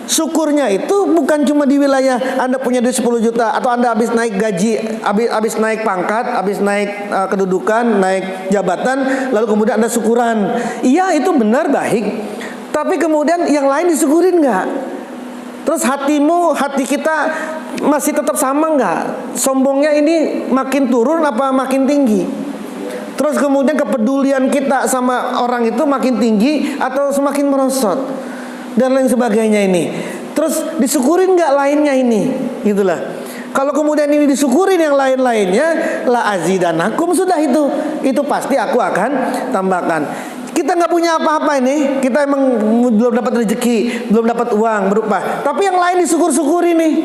A: syukurnya itu bukan cuma di wilayah Anda punya duit 10 juta, atau Anda habis naik gaji, habis naik pangkat, habis naik kedudukan, naik jabatan, lalu kemudian Anda syukuran. Iya, itu benar, baik. Tapi kemudian yang lain disyukurin nggak? Terus hati kita masih tetap sama nggak? Sombongnya ini makin turun apa makin tinggi? Terus kemudian kepedulian kita sama orang itu makin tinggi atau semakin merosot? Dan lain sebagainya ini. Terus disyukurin nggak lainnya ini? Gitulah. Kalau kemudian ini disyukurin yang lain-lainnya, la azidanakum, sudah itu pasti aku akan tambahkan. Kita nggak punya apa-apa ini, kita emang belum dapat rezeki, belum dapat uang berupa, tapi yang lain disyukur-syukurin nih.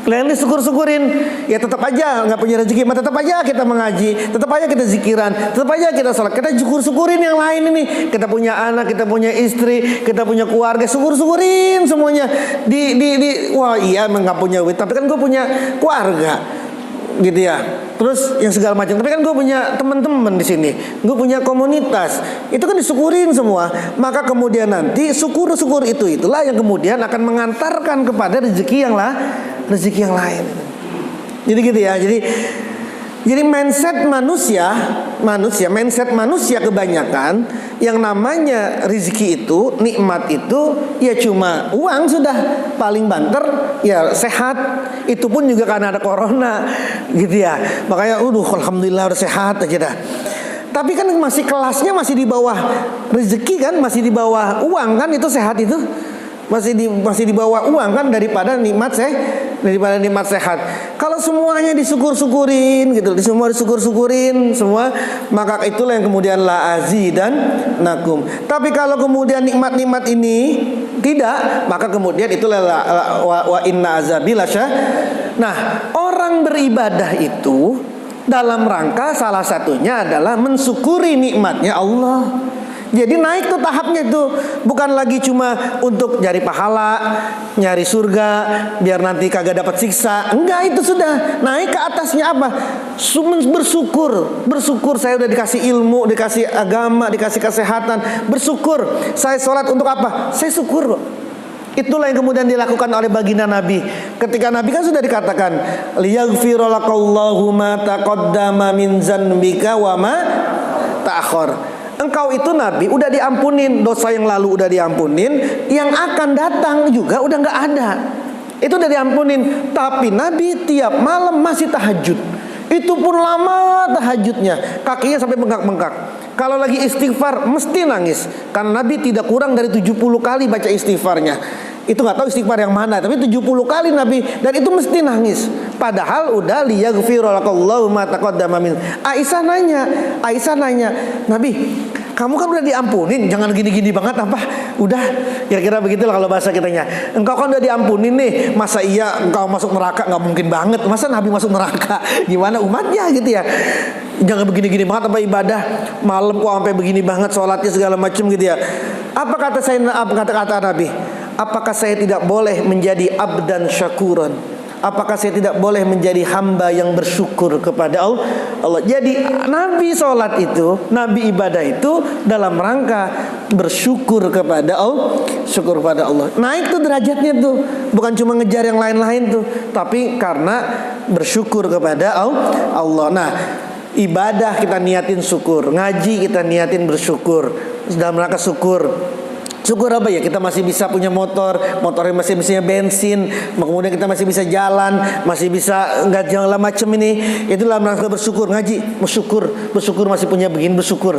A: Lain disyukur-syukurin, ya tetap aja nggak punya rezeki, tetap aja kita mengaji, tetap aja kita zikiran, tetap aja kita sholat, kita syukur-syukurin yang lain ini. Kita punya anak, kita punya istri, kita punya keluarga, syukur-syukurin semuanya. Wah iya emang nggak punya duit, tapi kan gue punya keluarga, gitu ya. Terus yang segala macam, tapi kan gue punya teman-teman di sini, gue punya komunitas, itu kan disyukurin semua. Maka kemudian nanti syukur-syukur itulah yang kemudian akan mengantarkan kepada rezeki yang lain. Jadi gitu ya. Jadi mindset manusia kebanyakan yang namanya rezeki itu, nikmat itu ya cuma uang sudah, paling banter ya sehat, itu pun juga karena ada corona gitu ya. Makanya alhamdulillah udah sehat aja dah. Tapi kan masih kelasnya masih di bawah rezeki kan, masih di bawah uang kan, itu sehat itu. Masih di bawah uang kan daripada nikmat sehat. Kalau semuanya disyukur-syukurin gitu, semua disyukur-syukurin semua, maka itulah yang kemudian la azidan nakum. Tapi kalau kemudian nikmat-nikmat ini tidak, maka kemudian itulah wa inna azabi lasyadid. Nah, orang beribadah itu dalam rangka salah satunya adalah mensyukuri nikmatnya Allah. Jadi naik tuh tahapnya tuh, bukan lagi cuma untuk nyari pahala, nyari surga, biar nanti kagak dapat siksa. Enggak, itu sudah naik ke atasnya apa? Bersyukur saya udah dikasih ilmu, dikasih agama, dikasih kesehatan. Bersyukur saya sholat untuk apa? Saya syukur kok. Itulah yang kemudian dilakukan oleh baginda Nabi. Ketika Nabi kan sudah dikatakan liyaghfira lakallahu ma taqaddama min dzanbika wa ma ta'akhkhar. Engkau itu Nabi udah diampunin, dosa yang lalu udah diampunin, yang akan datang juga udah nggak ada. Itu udah diampunin. Tapi Nabi tiap malam masih tahajud. Itu pun lama tahajudnya, kakinya sampai bengkak-bengkak. Kalau lagi istighfar mesti nangis, karena Nabi tidak kurang dari 70 kali baca istighfarnya. Itu nggak tahu istighfar yang mana, tapi 70 kali Nabi, dan itu mesti nangis. Padahal udah liyaghfira lakallahu ma taqaddama min. Aisyah nanya, Nabi, kamu kan udah diampunin, jangan gini-gini banget apa? Udah, kira-kira begitulah kalau bahasa kitanya. Engkau kan udah diampunin nih, masa iya engkau masuk neraka? Nggak mungkin banget. Masa Nabi masuk neraka? Gimana umatnya gitu ya? Jangan begini-gini banget apa ibadah malam kok sampai begini banget sholatnya segala macam gitu ya. Apa kata Nabi? Apakah saya tidak boleh menjadi abdan syakuran? Apakah saya tidak boleh menjadi hamba yang bersyukur kepada Allah? Jadi Nabi sholat itu, Nabi ibadah itu dalam rangka bersyukur kepada Allah, syukur kepada Allah. Naik tuh derajatnya tuh, bukan cuma ngejar yang lain-lain tuh, tapi karena bersyukur kepada Allah. Nah, ibadah kita niatin syukur, ngaji kita niatin bersyukur, dalam rangka syukur. Syukur apa ya? Kita masih bisa punya motornya masih bisa bensin, kemudian kita masih bisa jalan, masih bisa nggak jalan macam ini. Itulah merasa bersyukur, ngaji, bersyukur masih punya begini, bersyukur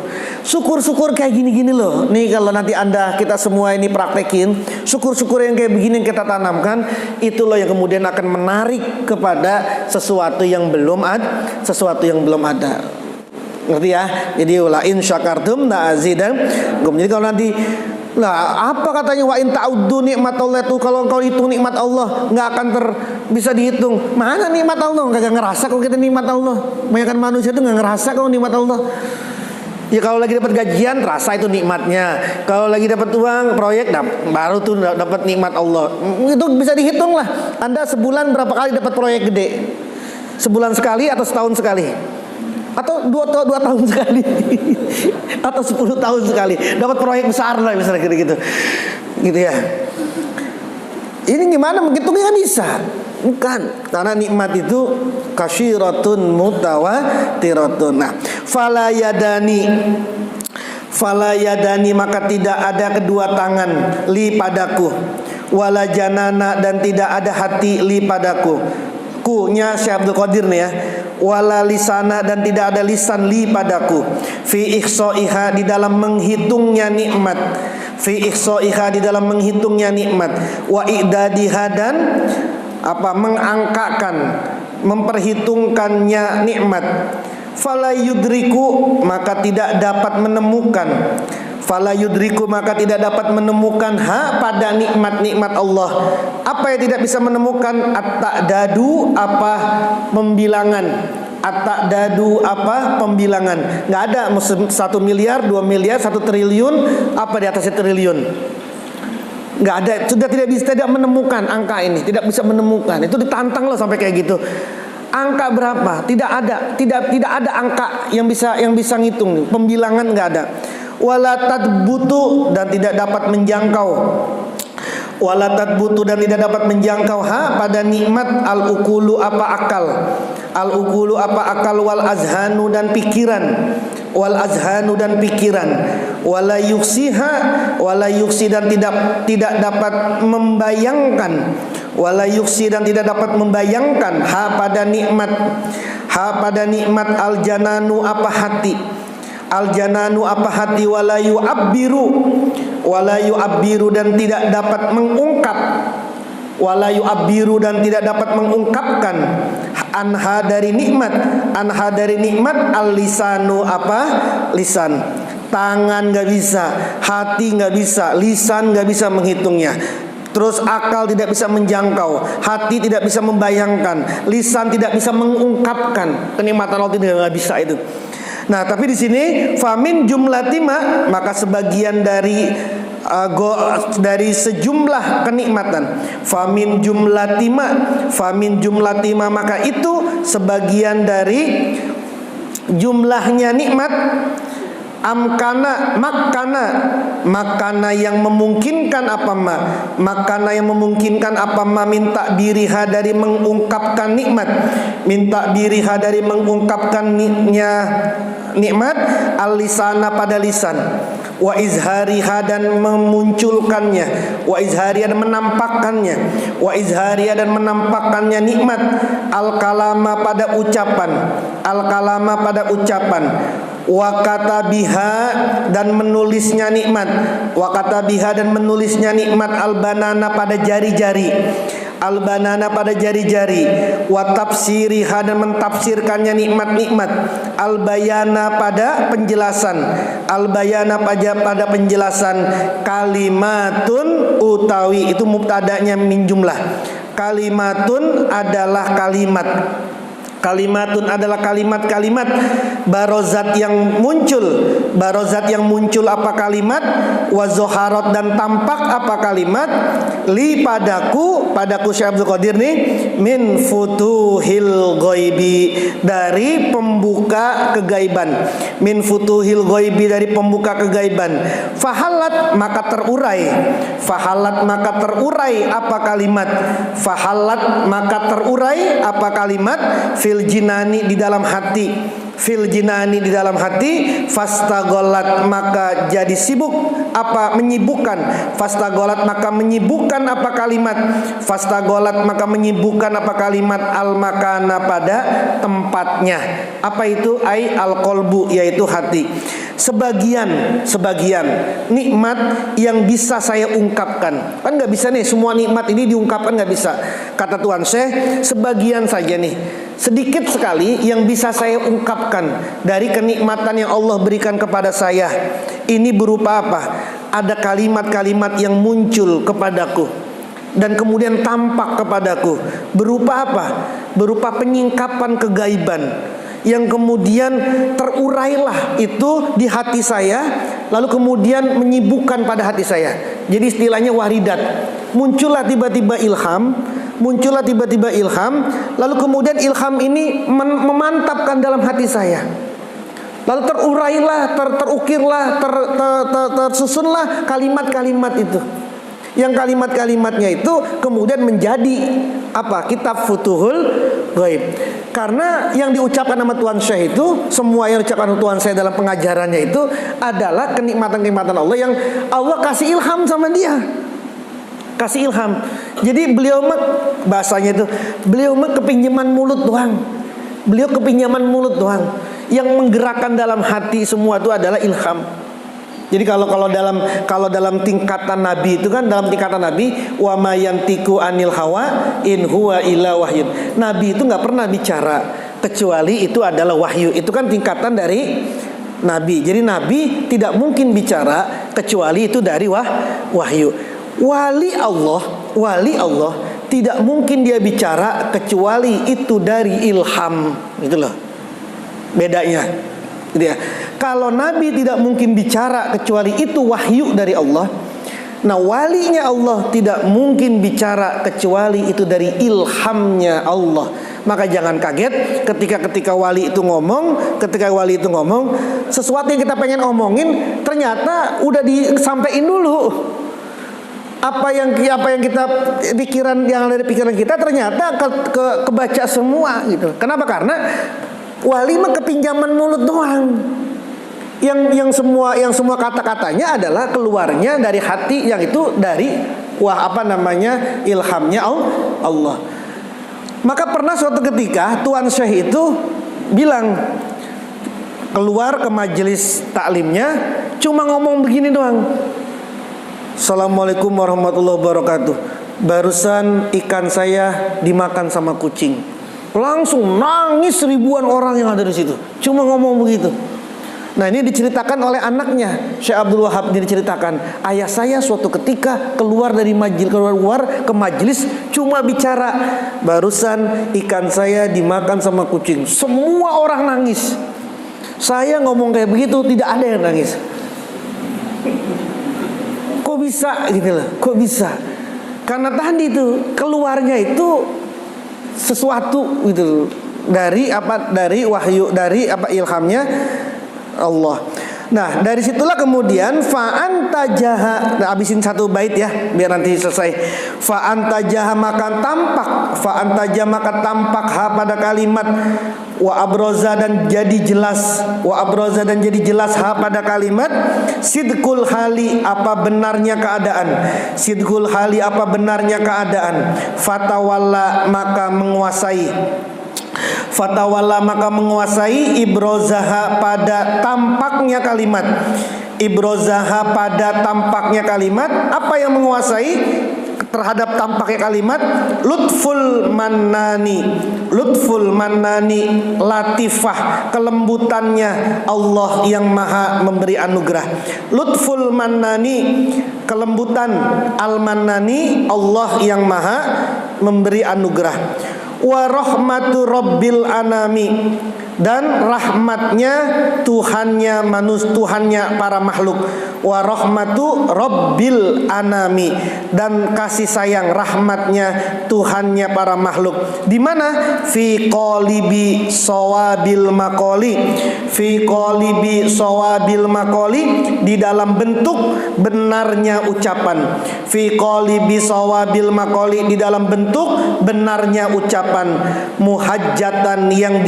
A: kayak gini-gini loh. Nih kalau nanti kita semua ini praktekin, syukur yang kayak begini yang kita tanamkan, itu loh yang kemudian akan menarik kepada sesuatu yang belum ada. Ngerti ya? Jadi la in syakartum la azidannakum. Jadi kalau nanti lah apa katanya wa in ta'uddu nikmatallah itu, kalau engkau hitung nikmat Allah nggak akan bisa dihitung. Mana nikmat Allah? Kagak ngerasa kalau kita nikmat Allah. Kebanyakan manusia itu nggak ngerasa kalau nikmat Allah. Ya kalau lagi dapat gajian terasa itu nikmatnya. Kalau lagi dapat uang proyek baru tuh dapat nikmat Allah. Itu bisa dihitung lah. Anda sebulan berapa kali dapat proyek gede? Sebulan sekali atau setahun sekali? Atau dua tahun sekali? Atau 10 tahun sekali dapat proyek besar lah misalnya gitu gitu ya. Ini gimana menghitungnya? Nggak bisa, bukan, karena nikmat itu kasyiratun mutawatiratun. Nah, fala yadani maka tidak ada kedua tangan li padaku, wala janana dan tidak ada hati li padaku. Ku-nya Syekh Abdul Qadir nih ya. Wala lisana dan tidak ada lisan li padaku. Fi ihsaiha di dalam menghitungnya nikmat. Fi ihsaiha di dalam menghitungnya nikmat. Wa i'dadiha dan mengangkakan, memperhitungkannya nikmat. Fala yudriku maka tidak dapat menemukan. Fala yudriku maka tidak dapat menemukan pada nikmat-nikmat Allah. Apa yang tidak bisa menemukan? At-ta'dadu pembilangan. At-ta'dadu pembilangan. Nggak ada 1 miliar, 2 miliar, 1 triliun, apa di atasnya triliun. Nggak ada, sudah tidak menemukan angka ini, tidak bisa menemukan. Itu ditantang loh sampai kayak gitu. Angka berapa? Tidak ada angka yang bisa ngitung. Pembilangan nggak ada. Wala tadbutu dan tidak dapat menjangkau. Wala tadbutu dan tidak dapat menjangkau pada nikmat al-ukulu akal. Al-ukulu akal wal azhanu dan pikiran. Wal azhanu dan pikiran. Wala yuksi dan tidak dapat membayangkan. Wala yuksi dan tidak dapat membayangkan pada nikmat al-jananu hati. Al-jananu hati, wala yu'abbiru dan tidak dapat mengungkap. Wala yu'abbiru dan tidak dapat mengungkapkan anha dari nikmat al-lisanu lisan. Tangan nggak bisa, hati nggak bisa, lisan nggak bisa menghitungnya. Terus akal tidak bisa menjangkau, hati tidak bisa membayangkan, lisan tidak bisa mengungkapkan kenikmatan Allah, tidak bisa itu. Nah, tapi di sini famin jumlatima maka sebagian dari sejumlah kenikmatan. Famin jumlatima maka itu sebagian dari jumlahnya nikmat. Makana yang memungkinkan minta diriha dari mengungkapkan nikmat, nikmat al-lisana pada lisan, wa izhariha dan memunculkannya, wa izhariha dan menampakkannya, nikmat al-kalama pada ucapan, wa katabiha dan menulisnya nikmat, al-banana pada jari-jari, wa tafsiriha dan mentafsirkannya nikmat, al-bayana pada penjelasan, kalimatun utawi itu mubtadanya min jumlah. Kalimatun adalah kalimat-kalimat barozat yang muncul apa kalimat, wazoharot dan tampak apa kalimat, li padaku Syekh Abdul Qadir nih, min futuhil ghaibi dari pembuka kegaiban, fahalat maka terurai apa kalimat, fil jinani di dalam hati, fastagolat maka jadi sibuk menyibukkan apa kalimat, al makana pada tempatnya. Apa itu? Al qalbu, yaitu hati. sebagian nikmat yang bisa saya ungkapkan. Kan nggak bisa nih semua nikmat ini diungkapkan, nggak bisa. Kata Tuan Syekh, sebagian saja nih, sedikit sekali yang bisa saya ungkapkan dari kenikmatan yang Allah berikan kepada saya. Ini berupa apa? Ada kalimat-kalimat yang muncul kepadaku dan kemudian tampak kepadaku. Berupa apa? Berupa penyingkapan kegaiban yang kemudian terurailah itu di hati saya, lalu kemudian menyibukkan pada hati saya. Jadi istilahnya waridat. Muncullah tiba-tiba ilham, lalu kemudian ilham ini memantapkan dalam hati saya. Lalu terurailah, terukirlah, tersusunlah kalimat-kalimat itu. Yang kalimat-kalimatnya itu kemudian menjadi apa? Kitab Futuhul Ghaib. Karena yang diucapkan sama Tuan Syekh itu, semua yang diucapkan Tuan Syekh dalam pengajarannya itu adalah kenikmatan-kenikmatan Allah yang Allah kasih ilham sama dia. Kasih ilham. Jadi beliau bahasanya itu, beliau kepinjaman mulut doang. Beliau kepinjaman mulut doang. Yang menggerakkan dalam hati semua itu adalah ilham. Jadi kalau dalam tingkatan Nabi itu kan, dalam tingkatan Nabi, wa ma yantiqu anil hawa in huwa illa wahyun. Nabi itu nggak pernah bicara kecuali itu adalah wahyu. Itu kan tingkatan dari Nabi. Jadi Nabi tidak mungkin bicara kecuali itu dari wahyu. Wali Allah tidak mungkin dia bicara kecuali itu dari ilham. Gitu loh bedanya. Gitu ya. Kalau Nabi tidak mungkin bicara kecuali itu wahyu dari Allah. Nah, walinya Allah tidak mungkin bicara kecuali itu dari ilhamnya Allah. Maka jangan kaget ketika wali itu ngomong, sesuatu yang kita pengen omongin ternyata udah disampaikan dulu. Apa yang kita yang ada di pikiran kita ternyata kebaca semua gitu. Kenapa? Karena wali mah kepinjaman mulut doang. Yang semua kata-katanya adalah keluarnya dari hati, yang itu dari ilhamnya Allah. Maka pernah suatu ketika Tuan Syekh itu bilang, keluar ke majelis taklimnya cuma ngomong begini doang. Assalamualaikum warahmatullahi wabarakatuh. Barusan ikan saya dimakan sama kucing. Langsung nangis ribuan orang yang ada di situ. Cuma ngomong begitu. Nah, ini diceritakan oleh anaknya Syekh Abdul Wahab. Ini diceritakan, ayah saya suatu ketika keluar ke majelis cuma bicara, barusan ikan saya dimakan sama kucing. Semua orang nangis. Saya ngomong kayak begitu tidak ada yang nangis. Kok bisa gitu loh? Kok bisa? Karena tadi itu keluarnya itu sesuatu gitu dari wahyu, dari ilhamnya Allah. Nah, dari situlah kemudian fa'antajaha. Nah, habisin satu bait ya biar nanti selesai. Fa'antajaha maka tampak ha pada kalimat wa abroza dan jadi jelas ha pada kalimat sidqul hali apa benarnya keadaan fatawalla maka menguasai ibrozaha pada tampaknya kalimat. Apa yang menguasai terhadap tampaknya kalimat? Lutful mannani latifah, kelembutannya Allah yang maha memberi anugerah. Lutful mannani, kelembutan al-mannani, Allah yang maha memberi anugerah. Wa rahmatu rabbil anami, dan rahmatnya Tuhannya para makhluk. Wa rahmatu rabbil anami, dan kasih sayang rahmatnya Tuhannya para makhluk. Di mana? Fi qalibi sawabil maqali, di dalam bentuk benarnya ucapan. Fi qalibi sawabil maqali, di dalam bentuk benarnya ucapan. Muhajjatan yang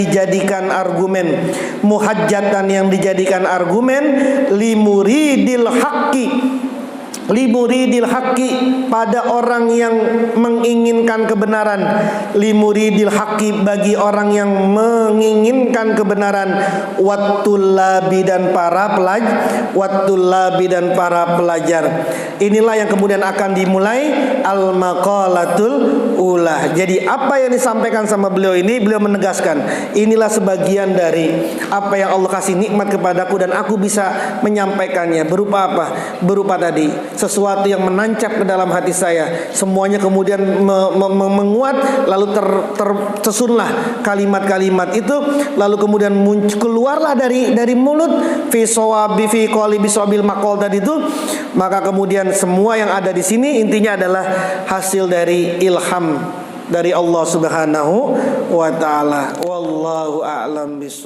A: dijadikan argumen limuridil haqqi, limuridil haqqi, pada orang yang menginginkan kebenaran, limuridil haqqi, bagi orang yang menginginkan kebenaran, wattulabi, dan para pelajar. Inilah yang kemudian akan dimulai al-maqalatul ula. Jadi apa yang disampaikan sama beliau ini, beliau menegaskan, inilah sebagian dari apa yang Allah kasih nikmat kepadaku dan aku bisa menyampaikannya. Berupa apa? Berupa tadi sesuatu yang menancap ke dalam hati saya, semuanya kemudian menguat, lalu tersusunlah kalimat-kalimat itu, lalu kemudian keluarlah dari mulut fi sawabi fi qalibi sawabil maqal tadi itu. Maka kemudian semua yang ada di sini intinya adalah hasil dari ilham dari Allah Subhanahu wa taala. Wallahu a'lam bishawab.